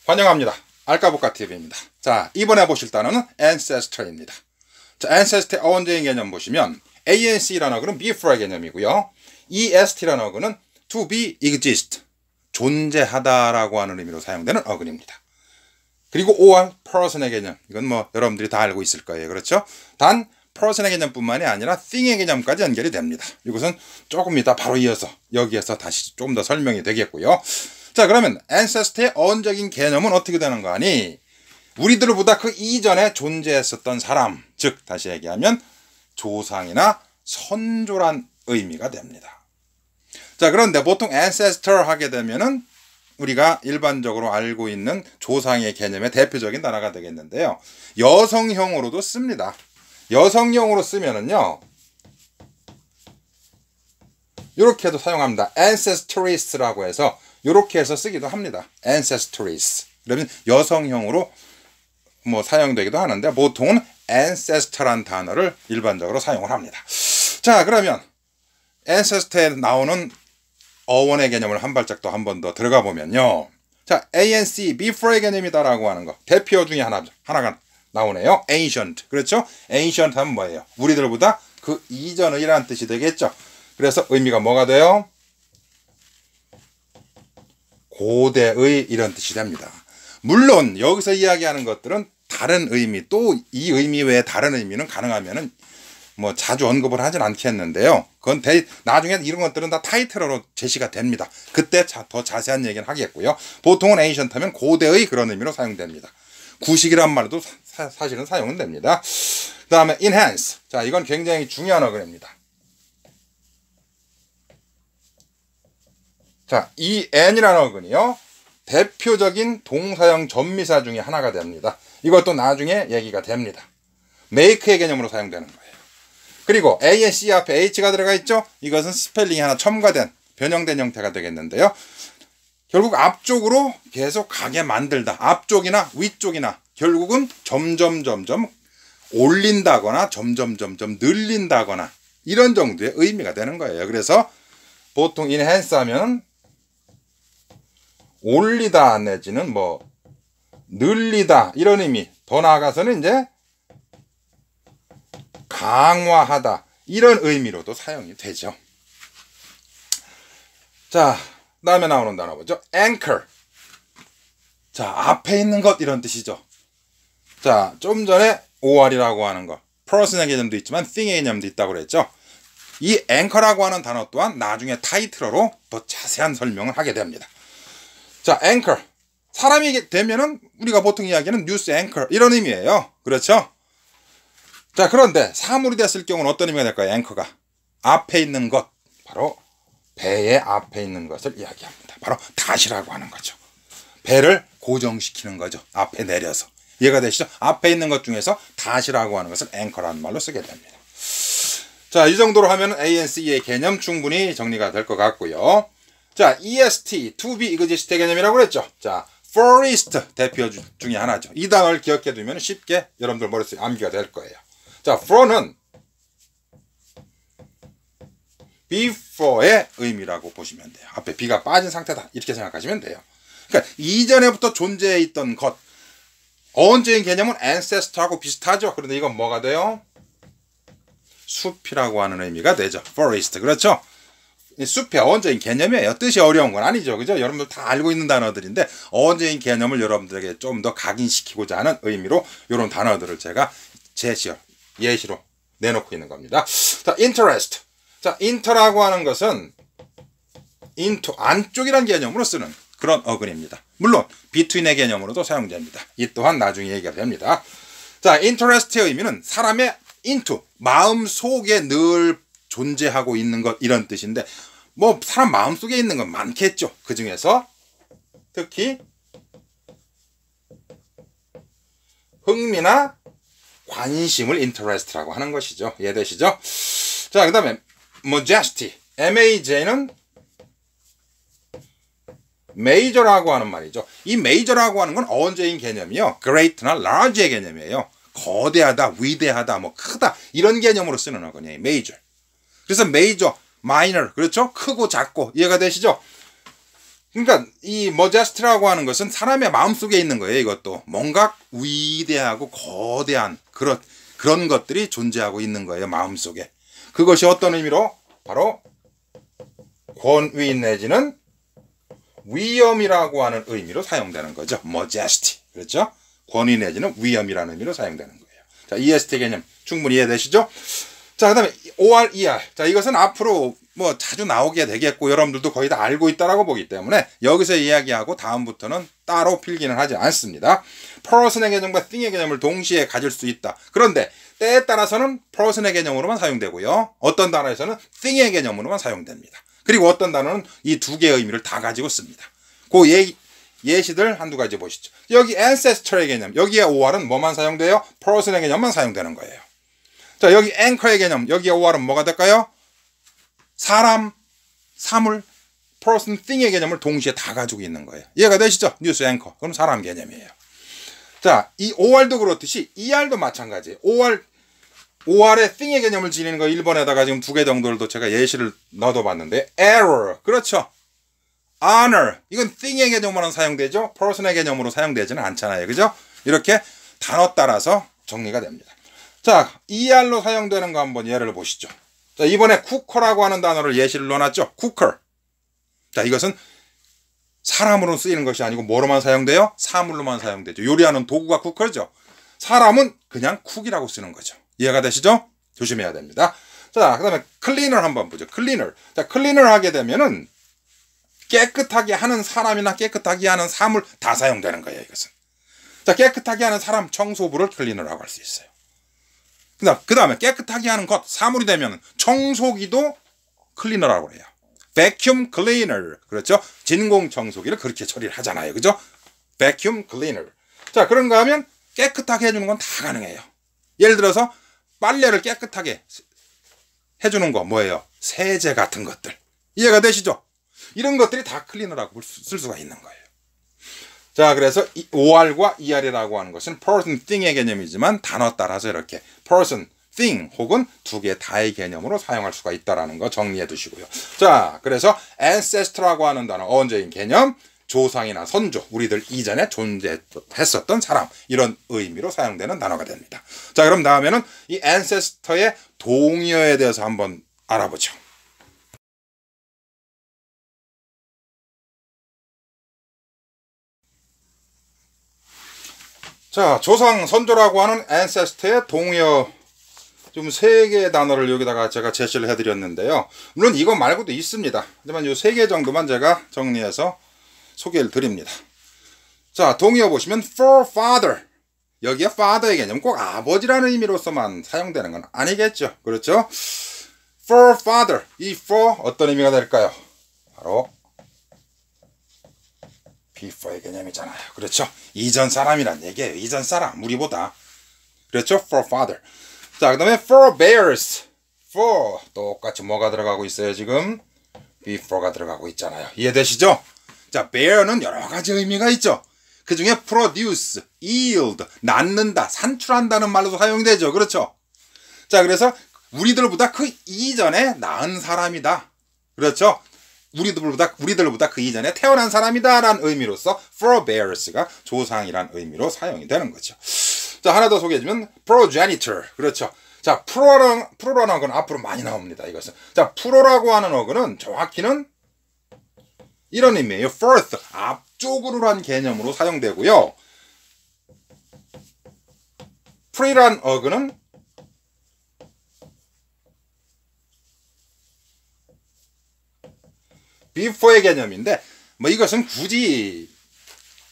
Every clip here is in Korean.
환영합니다. 알까복가TV입니다. 자, 이번에 보실 단어는 ancestor입니다. 자, ancestor의 어원적인 개념 보시면 anc라는 어근은 before의 개념이고요. est라는 어근은 to be exist, 존재하다라고 하는 의미로 사용되는 어근입니다. 그리고 or person의 개념, 이건 뭐 여러분들이 다 알고 있을 거예요. 그렇죠? 단 person의 개념뿐만이 아니라 thing의 개념까지 연결이 됩니다. 이것은 조금 이따 바로 이어서 여기에서 다시 조금 더 설명이 되겠고요. 자, 그러면 ancestor의 어원적인 개념은 어떻게 되는 거 아니? 우리들보다 그 이전에 존재했었던 사람, 즉 다시 얘기하면 조상이나 선조란 의미가 됩니다. 자, 그런데 보통 ancestor 하게 되면은 우리가 일반적으로 알고 있는 조상의 개념의 대표적인 단어가 되겠는데요. 여성형으로도 씁니다. 여성형으로 쓰면은요, 이렇게도 사용합니다. ancestress라고 해서 이렇게 해서 쓰기도 합니다. ancestress. 그러면 여성형으로 뭐 사용되기도 하는데 보통은 ancestor란 단어를 일반적으로 사용을 합니다. 자, 그러면 ancestor에 나오는 어원의 개념을 한 발짝 더 한 번 더 들어가 보면요. 자, ANC, before의 개념이다라고 하는 거. 대표 중에 하나가 나오네요. ancient. 그렇죠? ancient 하면 뭐예요? 우리들보다 그 이전의라는 뜻이 되겠죠. 그래서 의미가 뭐가 돼요? 고대의 이런 뜻이 됩니다. 물론 여기서 이야기하는 것들은 다른 의미, 또 이 의미 외에 다른 의미는 가능하면은 뭐 자주 언급을 하진 않겠는데요. 그건 나중에 이런 것들은 다 타이틀로 제시가 됩니다. 그때 더 자세한 얘기는 하겠고요. 보통은 ancient 하면 고대의 그런 의미로 사용됩니다. 구식이란 말도 사실은 사용은 됩니다. 그 다음에 enhance. 자, 이건 굉장히 중요한 어근입니다. 자, 이 n이라는 어근이요, 대표적인 동사형 전미사 중에 하나가 됩니다. 이것도 나중에 얘기가 됩니다. make의 개념으로 사용되는 거예요. 그리고 a n c 앞에 h가 들어가 있죠. 이것은 스펠링이 하나 첨가된 변형된 형태가 되겠는데요. 결국 앞쪽으로 계속 가게 만들다. 앞쪽이나 위쪽이나 결국은 점점 올린다거나 점점 늘린다거나 이런 정도의 의미가 되는 거예요. 그래서 보통 enhance 하면 올리다 내지는 뭐 늘리다 이런 의미, 더 나아가서는 이제 강화하다 이런 의미로도 사용이 되죠. 자, 다음에 나오는 단어 보죠. anchor. 자, 앞에 있는 것 이런 뜻이죠. 자, 좀 전에 or이라고 하는 거, person의 개념도 있지만 thing의 개념도 있다고 그랬죠. 이 anchor라고 하는 단어 또한 나중에 타이틀어로 더 자세한 설명을 하게 됩니다. 자, anchor. 사람이 되면은 우리가 보통 이야기하는 news anchor 이런 의미예요. 그렇죠? 자, 그런데 사물이 됐을 경우는 어떤 의미가 될까요? 앵커가 앞에 있는 것, 바로 배의 앞에 있는 것을 이야기합니다. 바로 닷이라고 하는 거죠. 배를 고정시키는 거죠. 앞에 내려서. 이해가 되시죠? 앞에 있는 것 중에서 닷이라고 하는 것을 앵커라는 말로 쓰게 됩니다. 자, 이 정도로 하면 ANC의 개념 충분히 정리가 될 것 같고요. 자, EST, to be exist 개념이라고 그랬죠. 자, forest 대표 중에 하나죠. 이 단어를 기억해 두면 쉽게 여러분들 머릿속에 암기가 될 거예요. 자, for는 before의 의미라고 보시면 돼요. 앞에 be가 빠진 상태다 이렇게 생각하시면 돼요. 그러니까 이전에부터 존재해 있던 것, 어원적인 개념은 ancestor하고 비슷하죠. 그런데 이건 뭐가 돼요? 숲이라고 하는 의미가 되죠. forest. 그렇죠? 숲의 어원적인 개념이에요. 뜻이 어려운 건 아니죠. 그죠? 여러분들 다 알고 있는 단어들인데 어원적인 개념을 여러분들에게 좀 더 각인시키고자 하는 의미로 이런 단어들을 제가 예시로 내놓고 있는 겁니다. 자, interest. 자, inter라고 하는 것은 into, 안쪽이란 개념으로 쓰는 그런 어근입니다. 물론 between의 개념으로도 사용됩니다. 이 또한 나중에 얘기가 됩니다. 자, interest의 의미는 사람의 into, 마음 속에 늘 존재하고 있는 것 이런 뜻인데 뭐 사람 마음 속에 있는 건 많겠죠. 그 중에서 특히 흥미나 관심을 interest라고 하는 것이죠. 이해되시죠? 자, 그 다음에 majesty, MAJ는 major라고 하는 말이죠. 이 major라고 하는 건 어원적인 개념이요, great나 large의 개념이에요. 거대하다, 위대하다, 뭐 크다 이런 개념으로 쓰는 어근이에요. major. 그래서 major, minor, 그렇죠? 크고 작고 이해가 되시죠? 그러니까 이 modest라고 하는 것은 사람의 마음속에 있는 거예요. 이것도 뭔가 위대하고 거대한 그런 것들이 존재하고 있는 거예요. 마음속에. 그것이 어떤 의미로? 바로 권위 내지는 위엄이라고 하는 의미로 사용되는 거죠. majesty. 그렇죠? 권위 내지는 위엄이라는 의미로 사용되는 거예요. 자, EST 개념 충분히 이해되시죠? 자, 그 다음에 OR, ER. 자, 이것은 앞으로 뭐 자주 나오게 되겠고 여러분들도 거의 다 알고 있다라고 보기 때문에 여기서 이야기하고 다음부터는 따로 필기는 하지 않습니다. person의 개념과 thing의 개념을 동시에 가질 수 있다. 그런데 때에 따라서는 person의 개념으로만 사용되고요. 어떤 단어에서는 thing의 개념으로만 사용됩니다. 그리고 어떤 단어는 이 두 개의 의미를 다 가지고 씁니다. 그 예시들 한두 가지 보시죠. 여기 ancestor의 개념, 여기에 OR은 뭐만 사용돼요? person의 개념만 사용되는 거예요. 자, 여기 anchor의 개념, 여기에 OR은 뭐가 될까요? 사람, 사물, person, thing의 개념을 동시에 다 가지고 있는 거예요. 이해가 되시죠? 뉴스 앵커. 그럼 사람 개념이에요. 자, 이 OR도 그렇듯이 ER도 마찬가지예요. OR의 thing의 개념을 지니는 거 1번에다가 지금 두 개 정도를 제가 예시를 넣어봤는데 error. 그렇죠. honor. 이건 thing의 개념으로는 사용되죠. person의 개념으로 사용되지는 않잖아요. 그죠? 이렇게 단어 따라서 정리가 됩니다. 자, ER로 사용되는 거 한번 예를 보시죠. 자, 이번에 쿠커라고 하는 단어를 예시를 넣어놨죠. 쿠커. 자, 이것은 사람으로 쓰이는 것이 아니고 뭐로만 사용돼요? 사물로만 사용되죠. 요리하는 도구가 쿠커죠. 사람은 그냥 쿡이라고 쓰는 거죠. 이해가 되시죠? 조심해야 됩니다. 자, 그 다음에 클리너 한번 보죠. 클리너. 자, 클리너를 하게 되면은 깨끗하게 하는 사람이나 깨끗하게 하는 사물 다 사용되는 거예요. 이것은. 자, 깨끗하게 하는 사람 청소부를 클리너라고 할 수 있어요. 그 다음에 깨끗하게 하는 것, 사물이 되면 청소기도 클리너라고 해요. vacuum cleaner. 그렇죠? 진공 청소기를 그렇게 처리를 하잖아요. 그죠? vacuum cleaner. 자, 그런가 하면 깨끗하게 해주는 건 다 가능해요. 예를 들어서 빨래를 깨끗하게 해주는 거 뭐예요? 세제 같은 것들. 이해가 되시죠? 이런 것들이 다 클리너라고 쓸 수가 있는 거예요. 자, 그래서 OR과 ER이라고 하는 것은 person, thing의 개념이지만 단어 따라서 이렇게 person, thing 혹은 두 개 다의 개념으로 사용할 수가 있다는 거 정리해 두시고요. 자, 그래서 ancestor라고 하는 단어, 어원적인 개념, 조상이나 선조, 우리들 이전에 존재했었던 사람, 이런 의미로 사용되는 단어가 됩니다. 자, 그럼 다음에는 이 ancestor의 동의어에 대해서 한번 알아보죠. 자, 조상, 선조라고 하는 ancestor의 동의어 좀 세 개의 단어를 여기다가 제가 제시를 해드렸는데요. 물론 이거 말고도 있습니다. 하지만 이 세 개 정도만 제가 정리해서 소개를 드립니다. 자, 동의어 보시면 forefather. 여기에 father의 개념 꼭 아버지라는 의미로서만 사용되는 건 아니겠죠. 그렇죠? forefather. 이 for 어떤 의미가 될까요? 바로 before의 개념이잖아요. 그렇죠? 이전 사람이란 얘기예요. 이전 사람, 우리보다. 그렇죠? forefather. 자, 그 다음에 forebears. for 똑같이 뭐가 들어가고 있어요 지금? before가 들어가고 있잖아요. 이해되시죠? 자, bear는 여러 가지 의미가 있죠. 그 중에 produce, yield, 낳는다, 산출한다는 말로도 사용되죠. 그렇죠? 자, 그래서 우리들보다 그 이전에 낳은 사람이다. 그렇죠? 우리들보다 그 이전에 태어난 사람이다 라는 의미로서 forebears가 조상이란 의미로 사용이 되는 거죠. 자, 하나 더 소개해주면 progenitor. 그렇죠. 자, 프로라는 어근은 앞으로 많이 나옵니다. 이것은. 자, 프로라고 하는 어근은 정확히는 이런 의미예요. fourth, 앞쪽으로 한 개념으로 사용되고요. pre란 어근은 before의 개념인데 뭐 이것은 굳이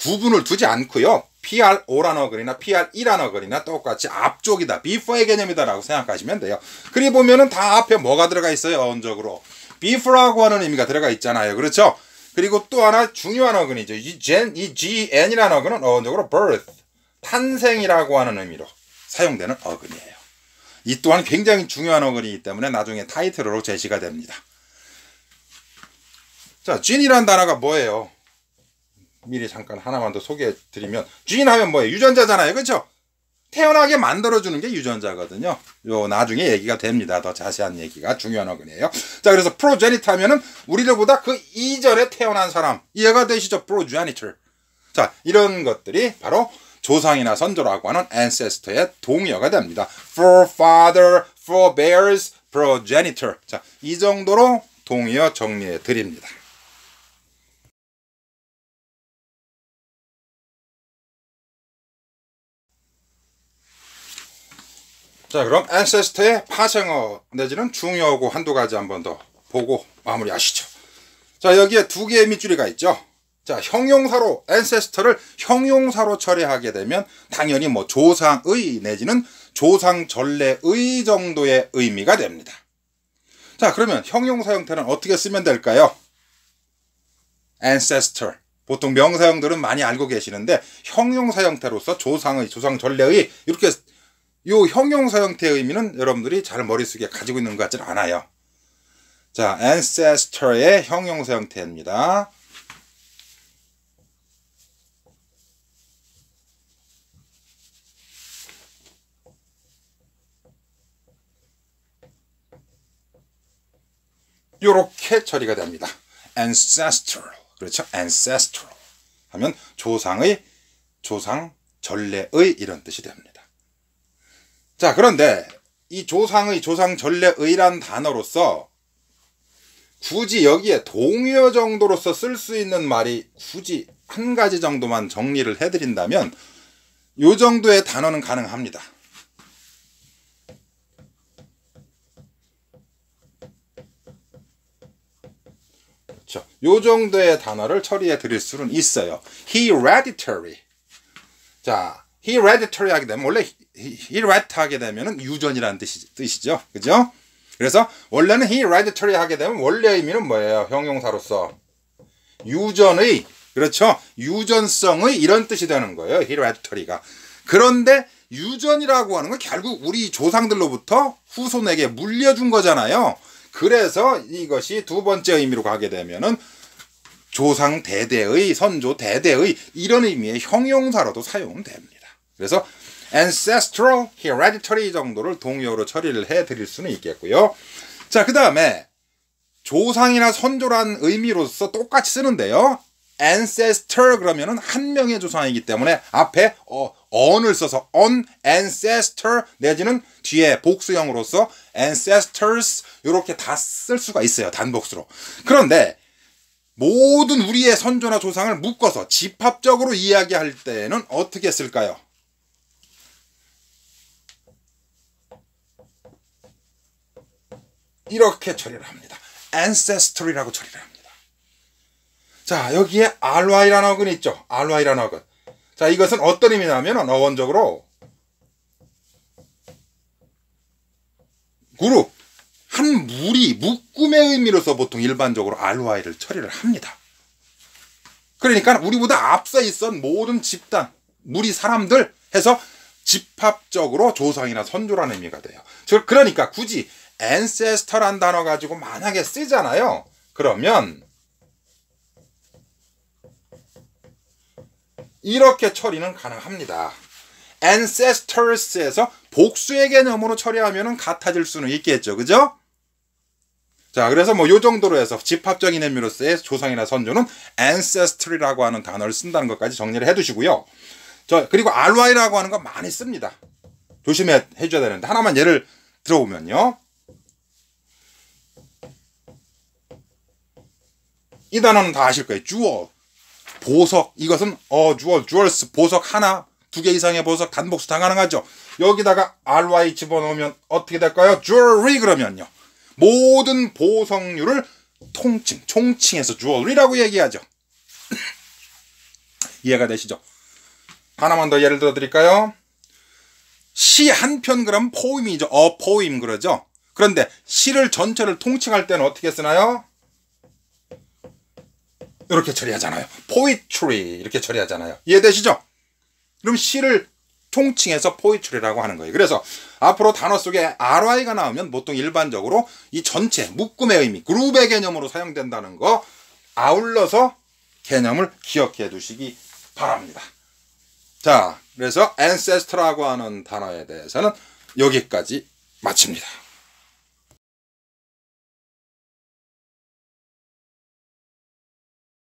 구분을 두지 않고요. PRO란 어근이나 PRE란 어근이나 똑같이 앞쪽이다. before의 개념이다라고 생각하시면 돼요. 그리 보면은 다 앞에 뭐가 들어가 있어요. 어원적으로. before라고 하는 의미가 들어가 있잖아요. 그렇죠? 그리고 또 하나 중요한 어근이죠. 이 GN이라는 어근은 어원적으로 birth, 탄생이라고 하는 의미로 사용되는 어근이에요. 이 또한 굉장히 중요한 어근이기 때문에 나중에 타이틀로 제시가 됩니다. 자, gene이라는 단어가 뭐예요? 미리 잠깐 하나만 더 소개해 드리면 gene 하면 뭐예요? 유전자잖아요. 그렇죠? 태어나게 만들어주는 게 유전자거든요. 요 나중에 얘기가 됩니다. 더 자세한 얘기가 중요한 어근이에요. 자, 그래서 progenitor 하면은 우리들보다 그 이전에 태어난 사람, 이해가 되시죠? progenitor. 자, 이런 것들이 바로 조상이나 선조라고 하는 ancestor의 동의어가 됩니다. forefather, forebears, progenitor. 자, 이 정도로 동의어 정리해 드립니다. 자, 그럼 ancestor의 파생어 내지는 중요하고 한두 가지 한번 더 보고 마무리하시죠. 자, 여기에 두 개의 밑줄이가 있죠. 자, 형용사로 ancestor를 형용사로 처리하게 되면 당연히 뭐 조상의 내지는 조상 전례의 정도의 의미가 됩니다. 자, 그러면 형용사 형태는 어떻게 쓰면 될까요? ancestor. 보통 명사형들은 많이 알고 계시는데 형용사 형태로서 조상의, 조상 전례의 이렇게 요 형용사 형태의 의미는 여러분들이 잘 머릿속에 가지고 있는 것 같지는 않아요. 자, ancestor의 형용사 형태입니다. 요렇게 처리가 됩니다. ancestral. 그렇죠? ancestral 하면 조상의, 조상 전례의 이런 뜻이 됩니다. 자, 그런데 이 조상의, 조상 전례의란 단어로서 굳이 여기에 동의어 정도로서 쓸 수 있는 말이 굳이 한 가지 정도만 정리를 해드린다면 요 정도의 단어는 가능합니다. 그렇죠. 요 정도의 단어를 처리해 드릴 수는 있어요. hereditary. 자, hereditary 하게 되면 원래 hereditary 하게 되면은 유전이라는 뜻이죠. 그죠? 그래서 원래는 hereditary 하게 되면 원래 의미는 뭐예요? 형용사로서 유전의, 그렇죠? 유전성의 이런 뜻이 되는 거예요. hereditary가. 그런데 유전이라고 하는 건 결국 우리 조상들로부터 후손에게 물려준 거잖아요. 그래서 이것이 두 번째 의미로 가게 되면은 조상 대대의, 선조 대대의 이런 의미의 형용사로도 사용은 됩니다. 그래서 ancestral, hereditary 정도를 동의어로 처리를 해드릴 수는 있겠고요. 자, 그 다음에 조상이나 선조란 의미로서 똑같이 쓰는데요. ancestor 그러면은 한 명의 조상이기 때문에 앞에 on을 써서 on ancestor 내지는 뒤에 복수형으로서 ancestors 이렇게 다 쓸 수가 있어요. 단복수로. 그런데 모든 우리의 선조나 조상을 묶어서 집합적으로 이야기할 때는 어떻게 쓸까요? 이렇게 처리를 합니다. ancestry라고 처리를 합니다. 자, 여기에 ry라는 어근이 있죠. ry라는 어근. 자, 이것은 어떤 의미냐면 어원적으로 그룹, 한 무리, 묶음의 의미로서 보통 일반적으로 ry를 처리를 합니다. 그러니까 우리보다 앞서 있던 모든 집단, 무리 사람들 해서 집합적으로 조상이나 선조라는 의미가 돼요. 그러니까 굳이 ancestor란 단어 가지고 만약에 쓰잖아요. 그러면 이렇게 처리는 가능합니다. ancestors에서 복수의 개념으로 처리하면 같아질 수는 있겠죠. 그죠? 자, 그래서 뭐 요 정도로 해서 집합적인 의미로서의 조상이나 선조는 ancestry라고 하는 단어를 쓴다는 것까지 정리를 해 두시고요. 그리고 ry라고 하는 거 많이 씁니다. 조심해 줘야 되는데 하나만 예를 들어보면요. 이 단어는 다 아실 거예요. jewel, 보석. 이것은 jewels, 보석 하나, 두 개 이상의 보석 단복수 다 가능하죠. 여기다가 ry 집어넣으면 어떻게 될까요? jewelry 그러면요. 모든 보석류를 총칭해서 jewelry라고 얘기하죠. 이해가 되시죠? 하나만 더 예를 들어 드릴까요? 시 한 편 그러면 포임이죠. 포임 그러죠. 그런데 시를 전체를 통칭할 때는 어떻게 쓰나요? 이렇게 처리하잖아요. poetry 이렇게 처리하잖아요. 이해되시죠? 그럼 시를 총칭해서 poetry라고 하는 거예요. 그래서 앞으로 단어 속에 ry가 나오면 보통 일반적으로 이 전체 묶음의 의미, 그룹의 개념으로 사용된다는 거 아울러서 개념을 기억해 두시기 바랍니다. 자, 그래서 ancestor라고 하는 단어에 대해서는 여기까지 마칩니다.